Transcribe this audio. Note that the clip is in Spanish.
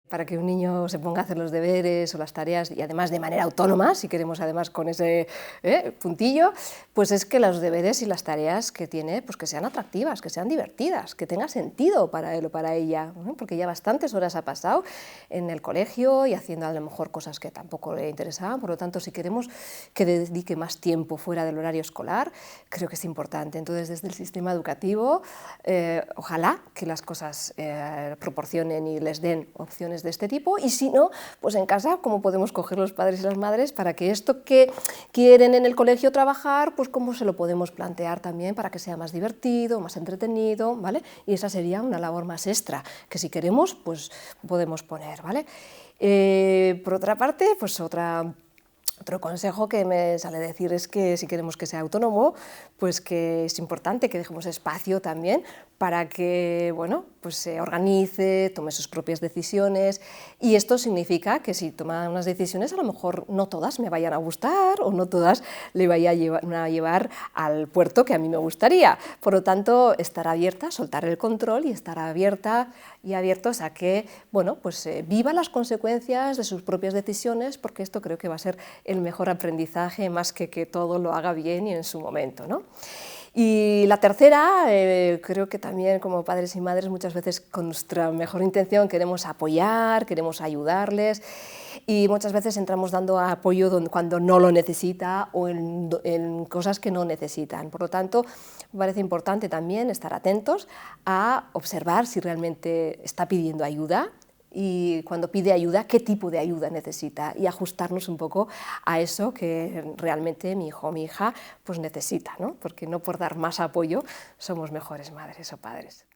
Para que un niño se ponga a hacer los deberes o las tareas, y además de manera autónoma, si queremos además con ese puntillo, pues es que los deberes y las tareas que tiene, pues que sean atractivas, que sean divertidas, que tenga sentido para él o para ella, porque ya bastantes horas ha pasado en el colegio y haciendo a lo mejor cosas que tampoco le interesaban. Por lo tanto, si queremos que dedique más tiempo fuera del horario escolar, creo que es importante. Entonces, desde el sistema educativo, ojalá que las cosas proporcionen y les den opciones de este tipo, y si no, pues en casa, cómo podemos coger los padres y las madres para que esto que quieren en el colegio trabajar, pues cómo se lo podemos plantear también para que sea más divertido, más entretenido, ¿vale? Y esa sería una labor más extra, que si queremos, pues podemos poner, ¿vale? Por otra parte, pues otro consejo que me sale decir es que si queremos que sea autónomo, pues que es importante que dejemos espacio también para que, bueno, pues se organice, tome sus propias decisiones, y esto significa que si toma unas decisiones, a lo mejor no todas me vayan a gustar o no todas le vaya a llevar al puerto que a mí me gustaría. Por lo tanto, estar abierta, soltar el control y estar abierta y abiertos a que, bueno, pues viva las consecuencias de sus propias decisiones, porque esto creo que va a ser el mejor aprendizaje, más que todo lo haga bien y en su momento, ¿no? Y la tercera, creo que también como padres y madres muchas veces con nuestra mejor intención queremos apoyar, queremos ayudarles, y muchas veces entramos dando apoyo cuando no lo necesita o en cosas que no necesitan. Por lo tanto, me parece importante también estar atentos a observar si realmente está pidiendo ayuda, y cuando pide ayuda, qué tipo de ayuda necesita, y ajustarnos un poco a eso que realmente mi hijo o mi hija pues necesita, ¿no? Porque no por dar más apoyo somos mejores madres o padres.